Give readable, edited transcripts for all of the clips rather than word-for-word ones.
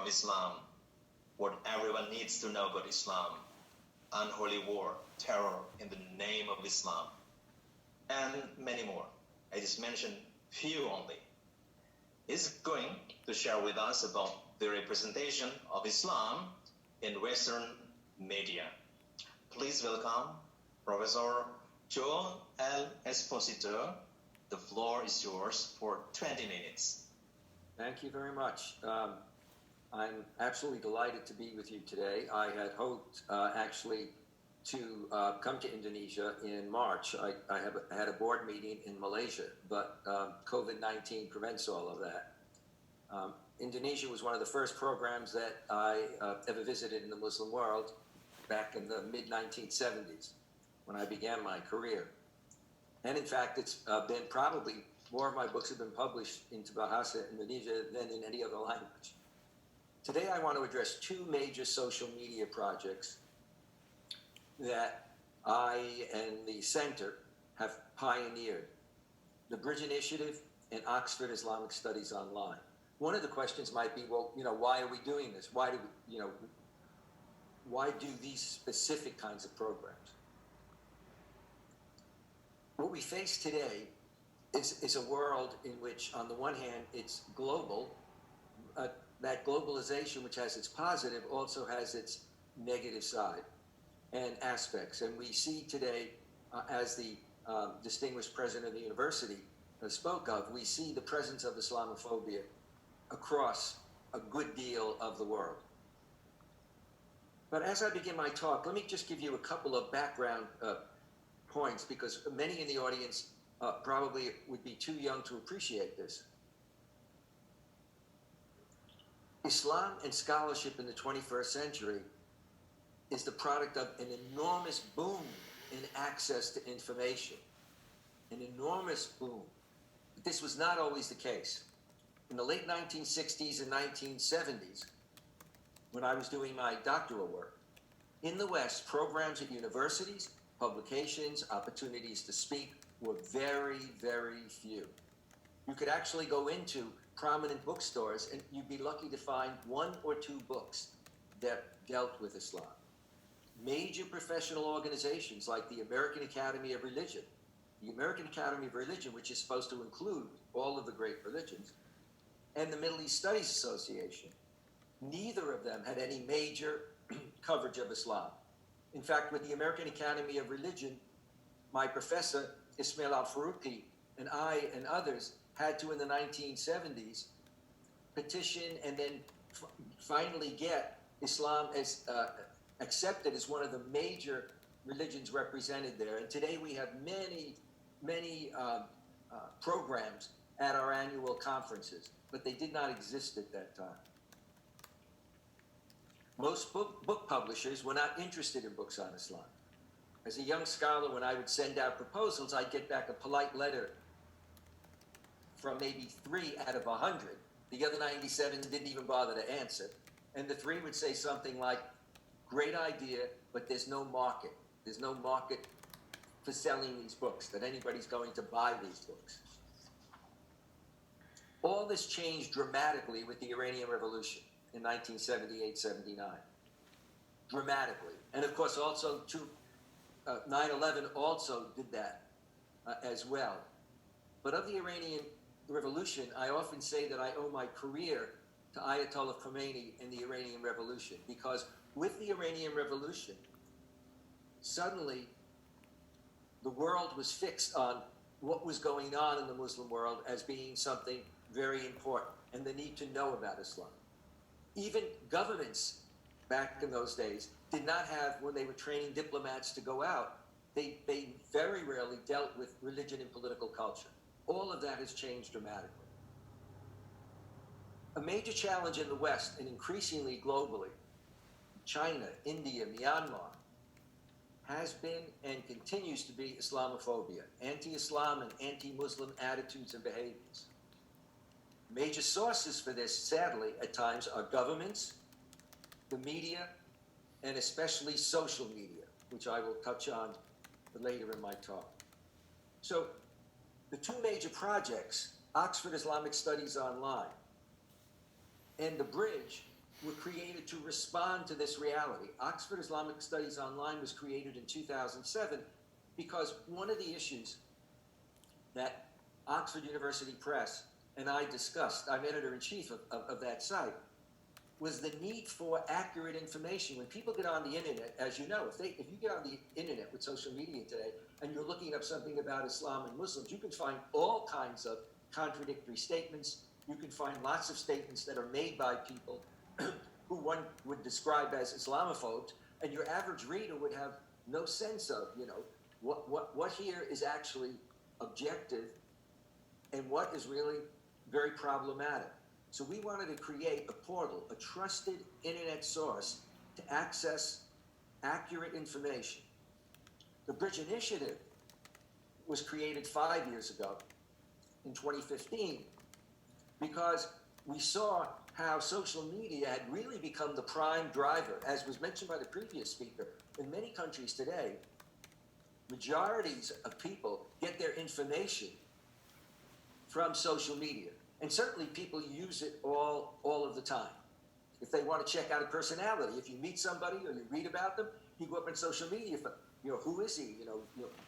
of Islam, what everyone needs to know about Islam, unholy war, terror in the name of Islam, and many more. I just mentioned few only. He's going to share with us about the representation of Islam in Western media. Please welcome Professor Joel L. Esposito. The floor is yours for 20 minutes. Thank you very much. I'm absolutely delighted to be with you today. I had hoped actually to come to Indonesia in March. I had a board meeting in Malaysia, but COVID-19 prevents all of that. Indonesia was one of the first programs that I ever visited in the Muslim world back in the mid-1970s when I began my career. And in fact, it's been probably more of my books have been published into Bahasa Indonesia than in any other language. Today, I want to address two major social media projects that I and the center have pioneered: the Bridge Initiative and Oxford Islamic Studies Online. One of the questions might be, well, why are we doing this? Why do these specific kinds of programs? What we face today is a world in which, on the one hand, it's global. That globalization, which has its positive, also has its negative side and aspects. And we see today, as the distinguished president of the university spoke of, we see the presence of Islamophobia across a good deal of the world. But as I begin my talk, let me just give you a couple of background points, because many in the audience probably would be too young to appreciate this. Islam and scholarship in the 21st century is the product of an enormous boom in access to information, an enormous boom. But this was not always the case. In the late 1960s and 1970s, when I was doing my doctoral work, in the West, programs at universities, publications, opportunities to speak were very, very few. You could actually go into prominent bookstores and you'd be lucky to find one or two books that dealt with Islam. Major professional organizations like the American Academy of Religion, which is supposed to include all of the great religions, and the Middle East Studies Association, neither of them had any major coverage of Islam. In fact, with the American Academy of Religion, my professor, Ismail Al-Faruqi, and I and others had to, in the 1970s, petition and then finally get Islam as accepted as one of the major religions represented there. And today we have many programs at our annual conferences, but they did not exist at that time. Most book publishers were not interested in books on Islam. As a young scholar, when I would send out proposals, I'd get back a polite letter from maybe 3 out of 100. The other 97 didn't even bother to answer. And the 3 would say something like, great idea, but there's no market. There's no market for selling these books, that anybody's going to buy these books. All this changed dramatically with the Iranian Revolution in 1978-79. Dramatically. And of course, also 9/11 also did that as well. But of the Iranian Revolution, I often say that I owe my career to Ayatollah Khomeini and the Iranian Revolution, because with the Iranian Revolution, suddenly the world was fixed on what was going on in the Muslim world as being something very important, and the need to know about Islam. Even governments back in those days did not have, when they were training diplomats to go out, they very rarely dealt with religion and political culture. All of that has changed dramatically. A major challenge in the West, and increasingly globally, China, India, Myanmar, has been and continues to be Islamophobia, anti-Islam and anti-Muslim attitudes and behaviors. Major sources for this, sadly, at times, are governments, the media, and especially social media, which I will touch on later in my talk. So, the two major projects, Oxford Islamic Studies Online and The Bridge, were created to respond to this reality. Oxford Islamic Studies Online was created in 2007 because one of the issues that Oxford University Press and I discussed, I'm editor-in-chief of that site, was the need for accurate information. When people get on the internet, as you know, if you get on the internet with social media today and you're looking up something about Islam and Muslims, you can find all kinds of contradictory statements. You can find lots of statements that are made by people who one would describe as Islamophobes, and your average reader would have no sense of, what here is actually objective and what is really very problematic. So we wanted to create a portal, a trusted internet source to access accurate information. The Bridge Initiative was created 5 years ago in 2015 because we saw how social media had really become the prime driver, as was mentioned by the previous speaker. In many countries today, majorities of people get their information from social media. And certainly people use it all of the time. If they want to check out a personality, if you meet somebody or you read about them, you go up on social media, who is he?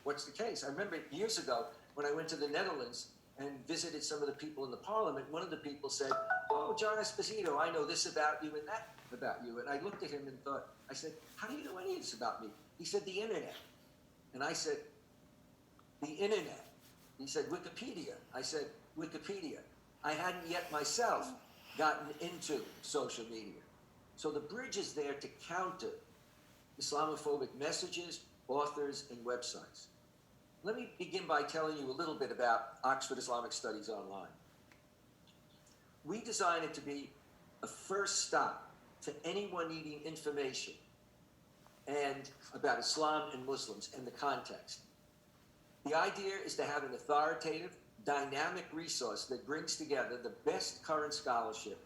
What's the case? I remember years ago when I went to the Netherlands and visited some of the people in the parliament, one of the people said, "Oh, John Esposito, I know this about you and that about you." And I looked at him and thought, I said, "How do you know any of this about me?" He said, "The internet." And I said, "The internet?" He said, "Wikipedia." I said, "Wikipedia." I hadn't yet myself gotten into social media. So the bridge is there to counter Islamophobic messages, authors, and websites. Let me begin by telling you a little bit about Oxford Islamic Studies Online. We designed it to be a first stop to anyone needing information and about Islam and Muslims and the context. The idea is to have an authoritative, dynamic resource that brings together the best current scholarship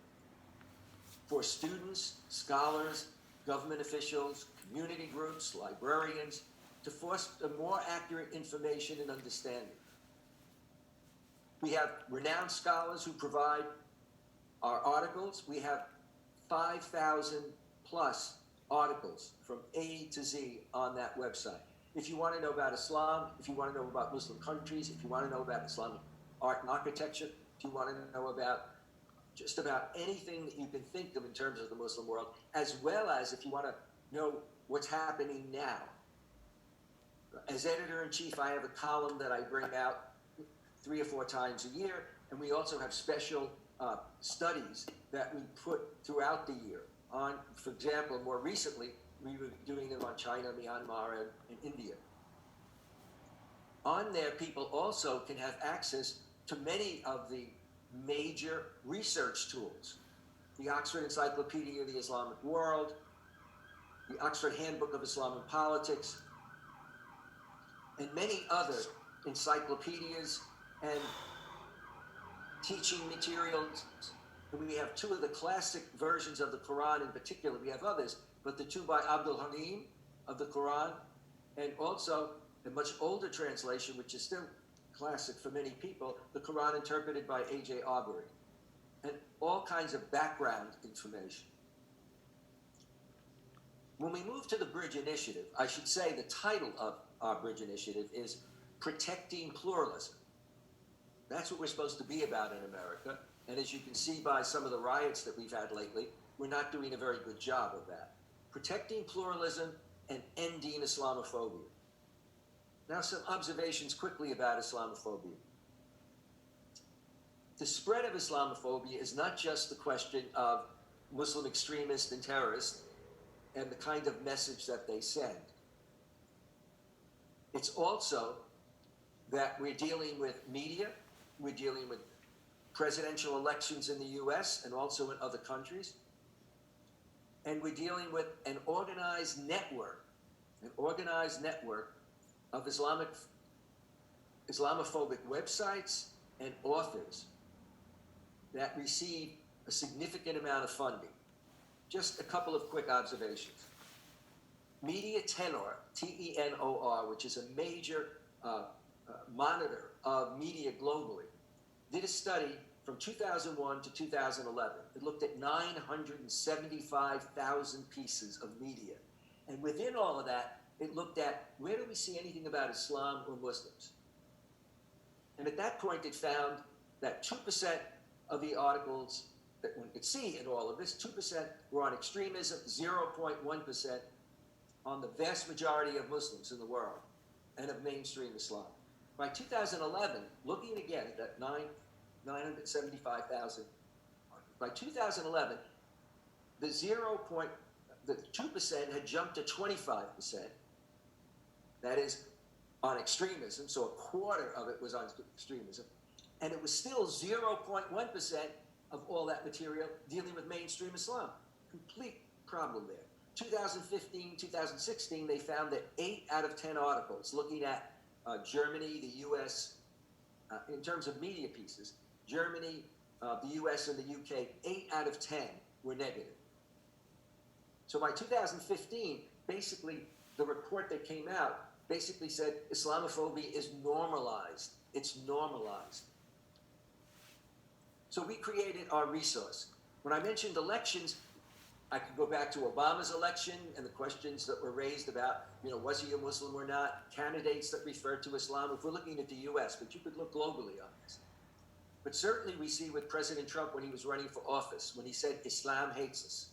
for students, scholars, government officials, community groups, librarians, to foster more accurate information and understanding. We have renowned scholars who provide our articles. We have 5,000 plus articles from A to Z on that website. If you want to know about Islam, if you want to know about Muslim countries, if you want to know about Islamic art and architecture, if you want to know about just about anything that you can think of in terms of the Muslim world, as well as if you want to know what's happening now. As editor-in-chief, I have a column that I bring out 3 or 4 times a year, and we also have special studies that we put throughout the year on, for example, more recently, we were doing them on China, Myanmar, and India. On there, people also can have access to many of the major research tools. The Oxford Encyclopedia of the Islamic World, the Oxford Handbook of Islamic Politics, and many other encyclopedias and teaching materials. And we have 2 of the classic versions of the Quran in particular. We have others, but the 2 by Abdul Halim of the Quran, and also a much older translation, which is still classic for many people, the Quran interpreted by A.J. Arbery, and all kinds of background information. When we move to the Bridge Initiative, I should say the title of our Bridge Initiative is Protecting Pluralism. That's what we're supposed to be about in America, and as you can see by some of the riots that we've had lately, we're not doing a very good job of that. Protecting pluralism and ending Islamophobia. Now, some observations quickly about Islamophobia. The spread of Islamophobia is not just the question of Muslim extremists and terrorists and the kind of message that they send. It's also that we're dealing with media, we're dealing with presidential elections in the US and also in other countries, and we're dealing with an organized network of Islamophobic websites and authors that receive a significant amount of funding. Just a couple of quick observations. Media Tenor, T-E-N-O-R, which is a major monitor of media globally, did a study from 2001 to 2011, it looked at 975,000 pieces of media. And within all of that, it looked at where do we see anything about Islam or Muslims? And at that point, it found that 2% of the articles that one could see in all of this, 2% were on extremism, 0.1% on the vast majority of Muslims in the world and of mainstream Islam. By 2011, looking again at that 975,000, by 2011, the 2% had jumped to 25%. That is on extremism, so a quarter of it was on extremism. And it was still 0.1% of all that material dealing with mainstream Islam. Complete problem there. 2015, 2016, they found that 8 out of 10 articles looking at Germany, the US, in terms of media pieces, Germany, the US, and the UK, 8 out of 10 were negative. So by 2015, basically, the report that came out basically said Islamophobia is normalized. It's normalized. So we created our resource. When I mentioned elections, I could go back to Obama's election and the questions that were raised about, was he a Muslim or not, candidates that referred to Islam, if we're looking at the US, but you could look globally on this. But certainly we see with President Trump when he was running for office, when he said Islam hates us,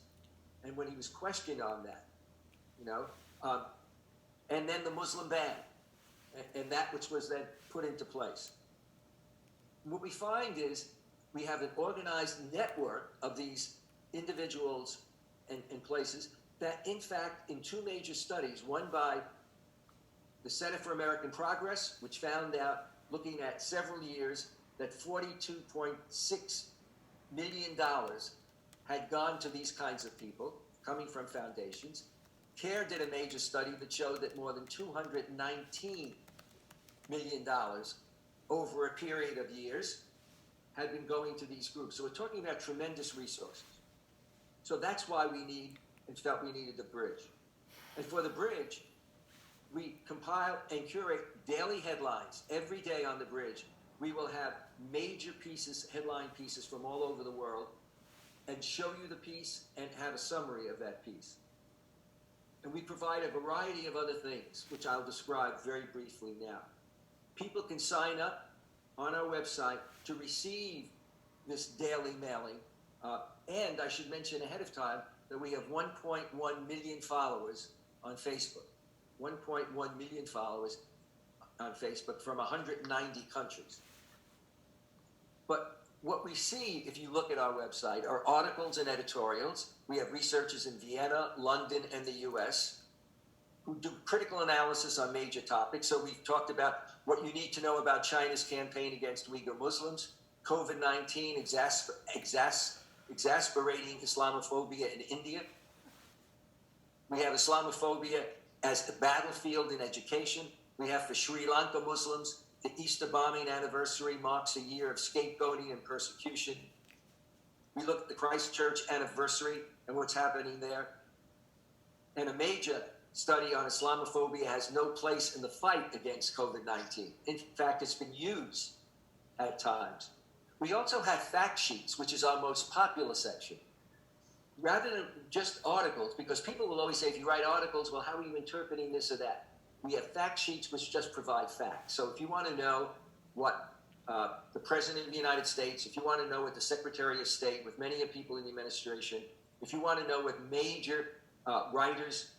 and when he was questioned on that, and then the Muslim ban, and that which was then put into place. What we find is we have an organized network of these individuals and places that, in fact, in 2 major studies, one by the Center for American Progress, which found out, looking at several years, that $42.6 million had gone to these kinds of people, coming from foundations. CARE did a major study that showed that more than $219 million over a period of years had been going to these groups. So we're talking about tremendous resources. So that's why we felt we needed the bridge. And for the bridge, we compile and curate daily headlines. Every day on the bridge, we will have major pieces, headline pieces from all over the world, and show you the piece and have a summary of that piece. And we provide a variety of other things, which I'll describe very briefly now. People can sign up on our website to receive this daily mailing. And I should mention ahead of time that we have 1.1 million followers on Facebook. 1.1 million followers on Facebook from 190 countries. But what we see, if you look at our website, are articles and editorials. We have researchers in Vienna, London, and the US who do critical analysis on major topics. So we've talked about what you need to know about China's campaign against Uyghur Muslims, COVID-19 exasperating Islamophobia in India. We have Islamophobia as a battlefield in education. We have for Sri Lanka Muslims, the Easter bombing anniversary marks a year of scapegoating and persecution. We look at the Christchurch anniversary and what's happening there. And a major study on Islamophobia has no place in the fight against COVID-19. In fact, it's been used at times. We also have fact sheets, which is our most popular section. Rather than just articles, because people will always say, if you write articles, well, how are you interpreting this or that? We have fact sheets which just provide facts. So if you want to know what the President of the United States, if you want to know what the Secretary of State, with many of people in the administration, if you want to know what major writers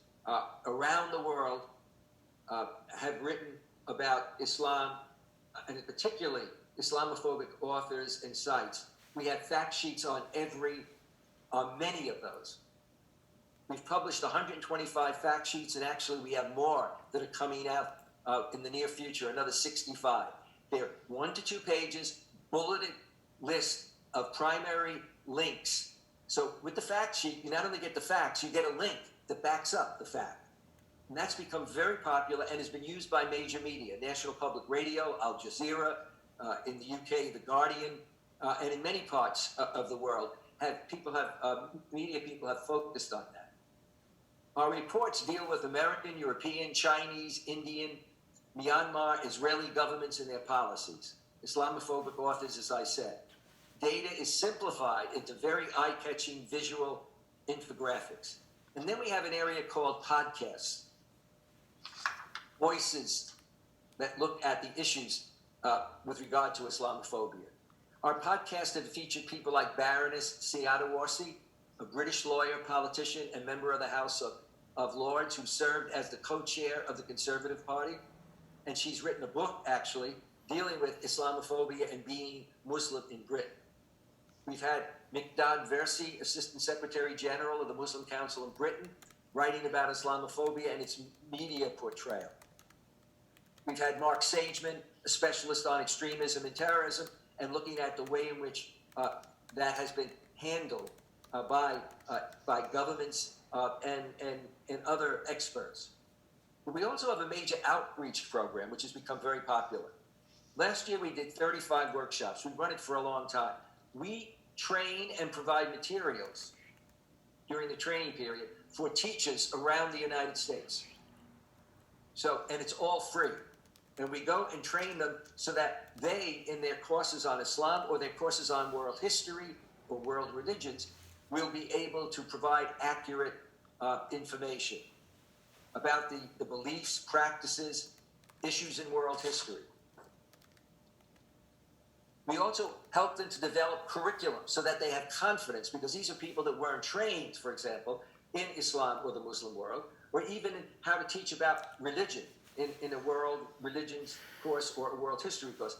around the world have written about Islam, and particularly Islamophobic authors and sites, we have fact sheets on many of those. We've published 125 fact sheets, and actually we have more that are coming out in the near future, another 65. They're 1 to 2 pages, bulleted list of primary links. So with the fact sheet, you not only get the facts, you get a link that backs up the fact. And that's become very popular and has been used by major media, National Public Radio, Al Jazeera, in the UK, The Guardian, and in many parts of the world, media people have focused on that. Our reports deal with American, European, Chinese, Indian, Myanmar, Israeli governments and their policies. Islamophobic authors, as I said. data is simplified into very eye-catching visual infographics. And then we have an area called podcasts, voices that look at the issues with regard to Islamophobia. Our podcasts have featured people like Baroness Siadawarsi, a British lawyer, politician, and member of the House of Lords who served as the co-chair of the Conservative Party. And she's written a book, actually, dealing with Islamophobia and being Muslim in Britain. We've had Miqdad Versi, Assistant Secretary General of the Muslim Council in Britain, writing about Islamophobia and its media portrayal. We've had Mark Sageman, a specialist on extremism and terrorism, and looking at the way in which that has been handled by governments and other experts. But we also have a major outreach program, which has become very popular. Last year, we did 35 workshops. We've run it for a long time. We train and provide materials during the training period for teachers around the United States. So, and it's all free. And we go and train them so that they, in their courses on Islam or their courses on world history or world religions, will be able to provide accurate information about the beliefs, practices, issues in world history. We also help them to develop curriculum so that they have confidence, because these are people that weren't trained, for example, in Islam or the Muslim world, or even in how to teach about religion in a world religions course or a world history course.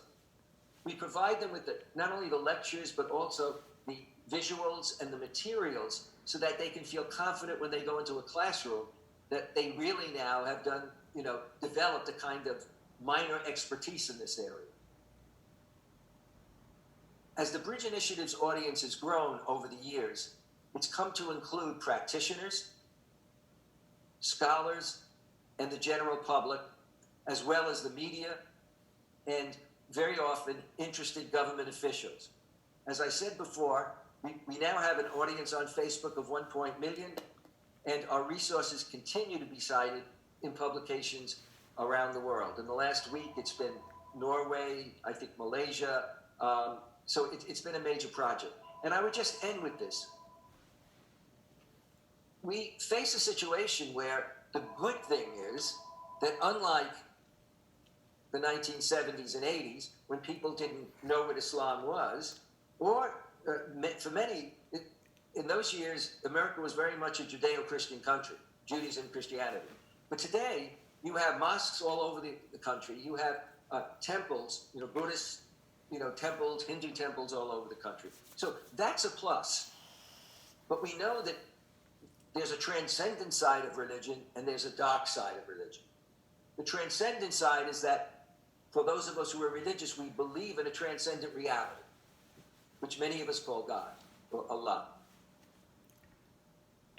We provide them with not only the lectures, but also the visuals and the materials so that they can feel confident when they go into a classroom that they really now have done, developed a kind of minor expertise in this area. As the Bridge Initiative's audience has grown over the years, it's come to include practitioners, scholars, and the general public, as well as the media, and very often interested government officials. As I said before, we now have an audience on Facebook of 1 million, and our resources continue to be cited in publications around the world. In the last week, it's been Norway, I think Malaysia, so it's been a major project. And I would just end with this. We face a situation where the good thing is that unlike the 1970s and 80s, when people didn't know what Islam was, or for many, in those years, America was very much a Judeo-Christian country, Judaism and Christianity. But today, you have mosques all over the country. You have temples, Buddhist, temples, Hindu temples all over the country. So that's a plus. But we know that there's a transcendent side of religion and there's a dark side of religion. The transcendent side is that for those of us who are religious, we believe in a transcendent reality, which many of us call God or Allah.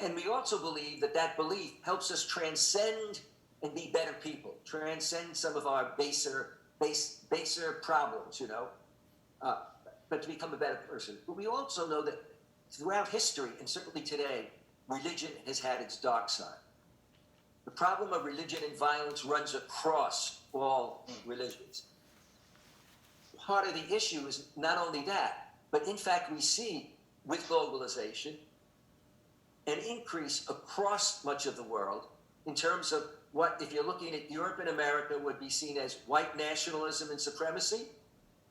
And we also believe that belief helps us transcend and be better people, transcend some of our baser problems, but to become a better person. But we also know that throughout history, and certainly today, religion has had its dark side. The problem of religion and violence runs across all religions. Part of the issue is not only that, but in fact we see with globalization an increase across much of the world in terms of what, if you're looking at Europe and America, would be seen as white nationalism and supremacy.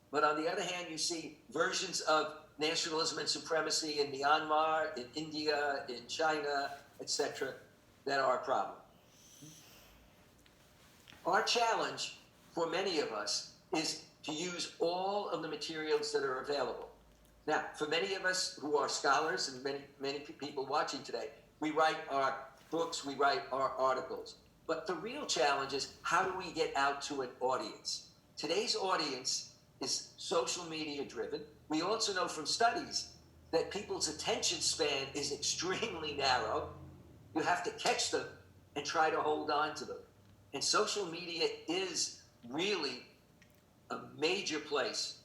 But on the other hand, you see versions of nationalism and supremacy in Myanmar, in India, in China, etc., that are a problem. Our challenge for many of us is to use all of the materials that are available. Now, for many of us who are scholars and many people watching today, we write our books, we write our articles. But the real challenge is, how do we get out to an audience? Today's audience is social media driven. We also know from studies that people's attention span is extremely narrow. You have to catch them and try to hold on to them. And social media is really a major place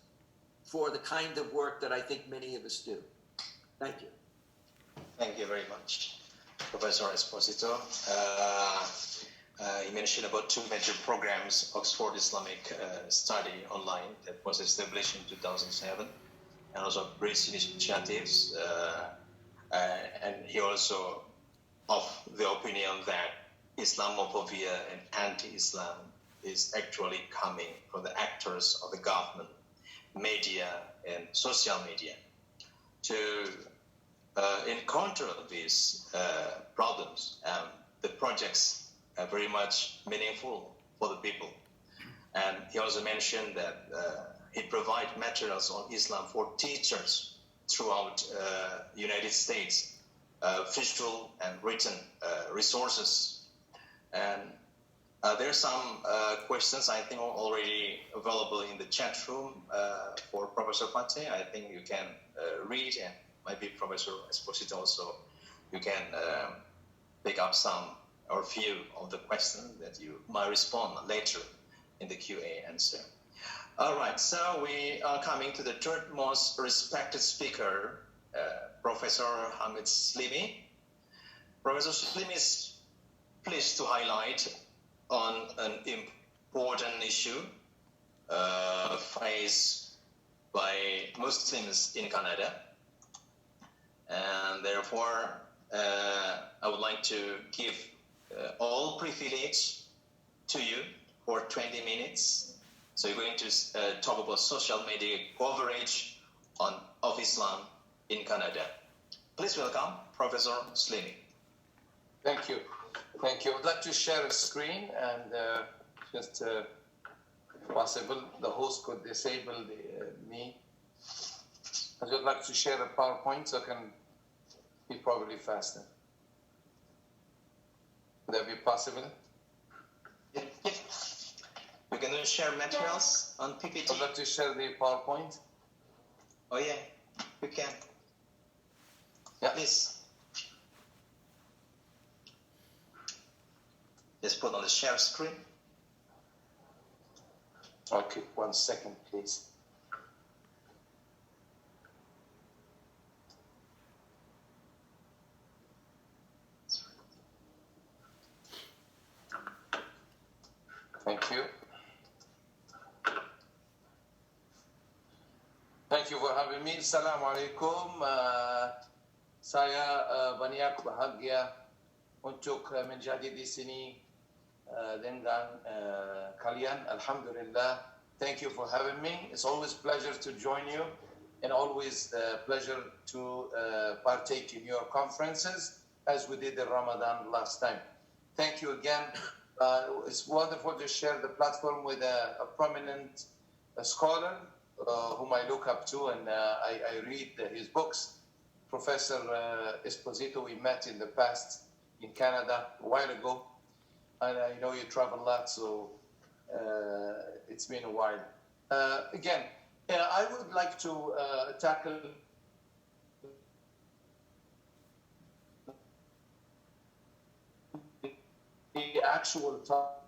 for the kind of work that I think many of us do. Thank you. Thank you very much, Professor Esposito. He mentioned about 2 major programs, Oxford Islamic Study Online, that was established in 2007, and also great initiatives. And he also of the opinion that Islamophobia and anti-Islam is actually coming from the actors of the government, media, and social media. To encounter these problems, the projects are very much meaningful for the people. And he also mentioned that he provides materials on Islam for teachers throughout United States, visual and written resources. And there are some questions I think already available in the chat room for Professor Pate. I think you can read, and maybe Professor Esposito also, you can pick up some or few of the questions that you might respond later in the Q&A answer. All right, so we are coming to the third most respected speaker, Professor Hamid Slimi. Professor Slimi is pleased to highlight on an important issue faced by Muslims in Canada. And therefore, I would like to give all privilege to you for 20 minutes. So you're going to talk about social media coverage of Islam in Canada. Please welcome Professor Slimi. Thank you. Thank you. I would like to share a screen and just if possible, the host could disable me. I would like to share a PowerPoint so I can be probably faster. Would that be possible? Yeah. You can share materials on PPT. I'd like to share the PowerPoint. Oh yeah, you can. Yeah. Please. Just put on the share screen. Okay, 1 second, please. Thank you. Thank you for having me. Assalamu alaikum. Saya banyak bahagia untuk menjadi di sini dengan kalian. Alhamdulillah. Thank you for having me. It's always a pleasure to join you and always a pleasure to partake in your conferences as we did in Ramadan last time. Thank you again. It's wonderful to share the platform with a prominent scholar whom I look up to, and I read his books. Professor Esposito, we met in the past in Canada a while ago, and I know you travel a lot, so it's been a while. Again, I would like to tackle the actual topic